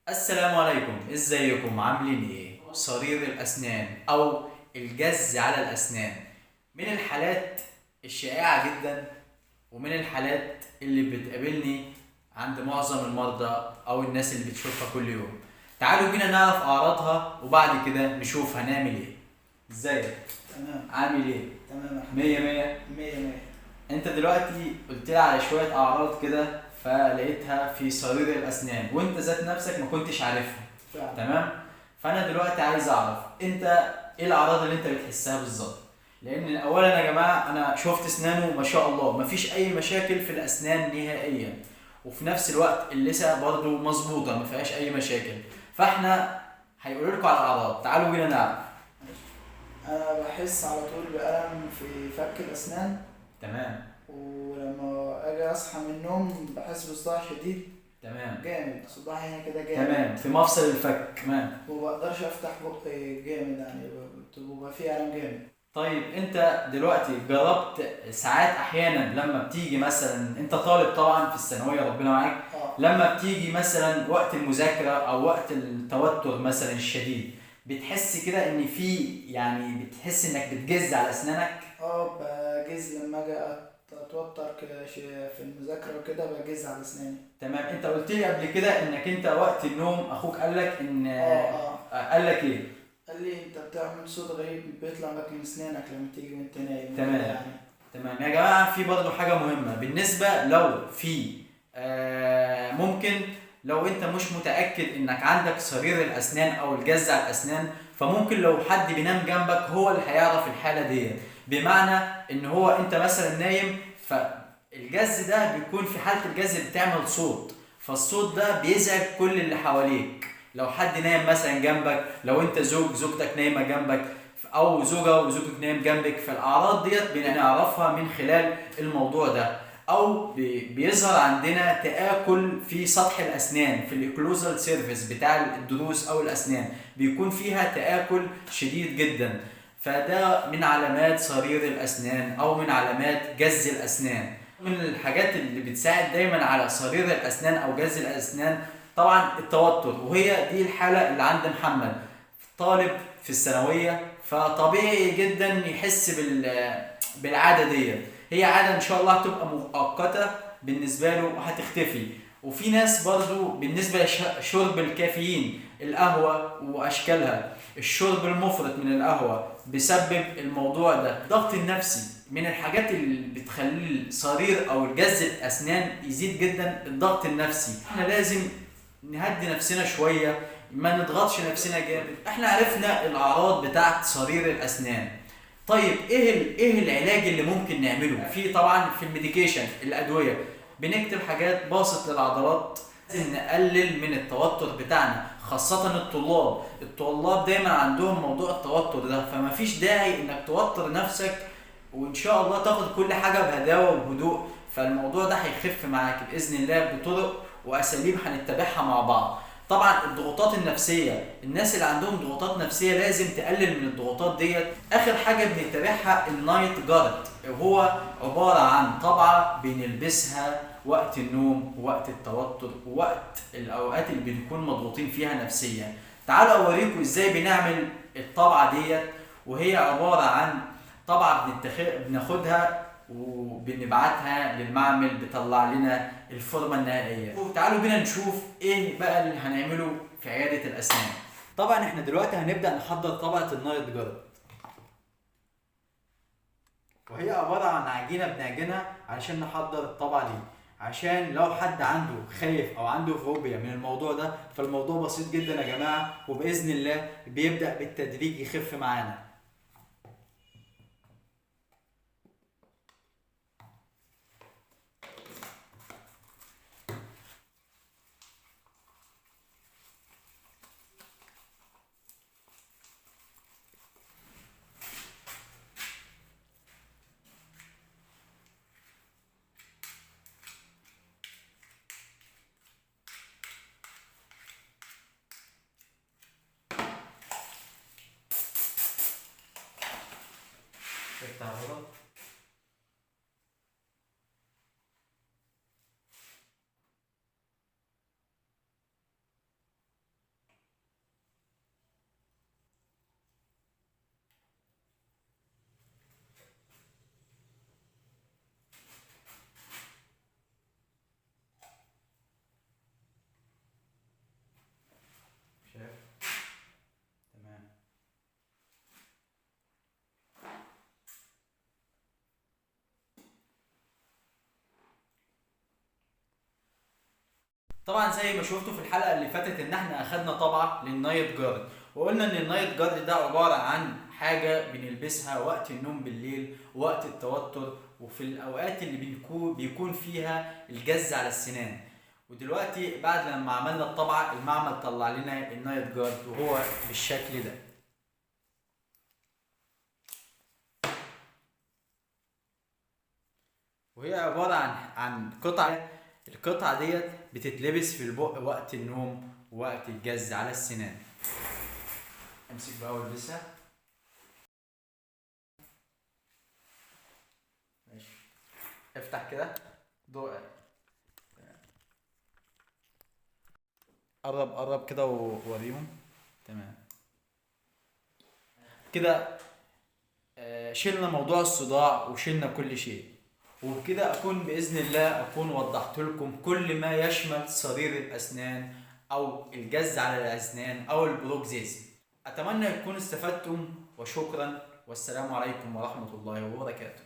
السلام عليكم، ازيكم عاملين ايه؟ صرير الاسنان او الجز على الاسنان من الحالات الشائعة جدا، ومن الحالات اللي بتقابلني عند معظم المرضى او الناس اللي بتشوفها كل يوم. تعالوا بينا نعرف اعراضها وبعد كده نشوف هنعمل ايه. ازيك؟ تمام. عامل ايه؟ تمام يا مية حبيبي. مية. مية مية. انت دلوقتي قلت لي على شوية اعراض كده فلقيتها في صرير الاسنان وانت ذات نفسك ما كنتش عارفها. فعلا. تمام. فانا دلوقتي عايز اعرف انت ايه الاعراض اللي انت بتحسها بالظبط، لان اولا يا جماعه انا شفت اسنانه ما شاء الله مفيش اي مشاكل في الاسنان نهائيا، وفي نفس الوقت اللثه برضه مظبوطه ما فيهاش اي مشاكل. فاحنا هيقولوا لكم على الاعراض، تعالوا بينا نعرف. أنا بحس على طول بألم في فك الأسنان، تمام. ولما أجي أصحى من النوم بحس بصداع شديد تمام. جامد، صداع هنا كده جامد. تمام في مفصل الفك. تمام. ومبقدرش أفتح بقي جامد، يعني بيبقى فيه ألم جامد. طيب انت دلوقتي جربت ساعات احيانا لما بتيجي مثلا انت طالب طبعا في الثانويه ربنا معاك، اه. لما بتيجي مثلا وقت المذاكره او وقت التوتر مثلا الشديد بتحس كده ان في، يعني بتحس انك بتجز على اسنانك؟ اه، بجز لما أجي أتوتر كده في المذاكرة وكده بجز على أسناني. تمام. انت قلت لي قبل كده انك انت وقت النوم اخوك قال لك ان اه اه. قال لك ايه؟ قال لي انت بتعمل صوت غريب بيطلع لك من اسنانك لما تيجي وانت نايم وكده تمام. يعني. تمام يا جماعة، في برضه حاجة مهمة بالنسبة لو في ممكن لو انت مش متأكد انك عندك صرير الاسنان او الجز على الاسنان، فممكن لو حد بينام جنبك هو اللي هيعرف الحالة دي. بمعنى ان هو انت مثلا نايم، فالجز ده بيكون في حالة الجز بتعمل صوت، فالصوت ده بيزعج كل اللي حواليك. لو حد نايم مثلا جنبك، لو انت زوجتك نايمة جنبك، او زوجة وزوجك نايم جنبك، فالاعراض ديت بنعرفها من خلال الموضوع ده. او بيظهر عندنا تآكل في سطح الاسنان، في الاكلوزال سيرفيس بتاع الضروس او الاسنان بيكون فيها تآكل شديد جدا، فده من علامات صرير الاسنان او من علامات جز الاسنان. من الحاجات اللي بتساعد دايما على صرير الاسنان او جز الاسنان طبعا التوتر، وهي دي الحالة اللي عند محمد، طالب في الثانويه، فطبيعي جدا يحس بالعاده دي. هي عاده ان شاء الله هتبقى مؤقته بالنسبه له وهتختفي. وفي ناس برضو بالنسبه لشرب الكافيين، القهوه واشكالها، الشرب المفرط من القهوه بسبب الموضوع ده. الضغط النفسي من الحاجات اللي بتخلي الصرير او الجز الاسنان يزيد جدا، الضغط النفسي. احنا لازم نهدي نفسنا شويه، ما نضغطش نفسنا جامد. احنا عرفنا الاعراض بتاعت صرير الاسنان. طيب ايه العلاج اللي ممكن نعمله؟ في طبعا في الميديكيشن الادويه، بنكتب حاجات باسط للعضلات. لازم نقلل من التوتر بتاعنا، خاصة الطلاب دايما عندهم موضوع التوتر ده، فما فيش داعي انك توتر نفسك، وان شاء الله تاخد كل حاجة بهداوة وبهدوء. فالموضوع ده هيخف معاك بإذن الله بطرق وأساليب هنتبعها مع بعض. طبعا الضغوطات النفسية، الناس اللي عندهم ضغوطات نفسية لازم تقلل من الضغوطات ديت. آخر حاجة بنتبعها النايت جارد، وهو عبارة عن طبعة بنلبسها وقت النوم ووقت التوتر ووقت الأوقات اللي بنكون مضغوطين فيها نفسيا. تعالوا أوريكم إزاي بنعمل الطبعة ديت. وهي عبارة عن طبعة بناخدها وبنبعتها للمعمل بيطلع لنا الفورمه النهائيه. تعالوا بينا نشوف ايه بقى اللي هنعمله في عياده الاسنان. طبعا احنا دلوقتي هنبدا نحضر طبقه النايت جارد، وهي عباره عن عجينه بنعجنها علشان نحضر الطبقه دي، عشان لو حد عنده خايف او عنده فوبيا من الموضوع ده، فالموضوع بسيط جدا يا جماعه، وباذن الله بيبدا بالتدريج يخف معانا. شفت عضلات؟ طبعا زي ما شفتوا في الحلقه اللي فاتت ان احنا اخدنا طبعه للنايت جارد، وقلنا ان النايت جارد ده عباره عن حاجه بنلبسها وقت النوم بالليل ووقت التوتر وفي الاوقات اللي بيكون فيها الجز على السنان. ودلوقتي بعد لما عملنا الطبعه المعمل طلع لنا النايت جارد وهو بالشكل ده. وهي عباره عن قطعه، القطعه ديت بتتلبس في البق وقت النوم ووقت الجز على السنان. امسك بقى والبسها. ماشي، افتح كده ضوء، قرب كده ووريهم. تمام كده. شلنا موضوع الصداع وشلنا كل شيء، وبكده اكون باذن الله اكون وضحت لكم كل ما يشمل صرير الاسنان او الجز على الاسنان او البروكزيزم. اتمنى يكون استفدتم، وشكرا، والسلام عليكم ورحمه الله وبركاته.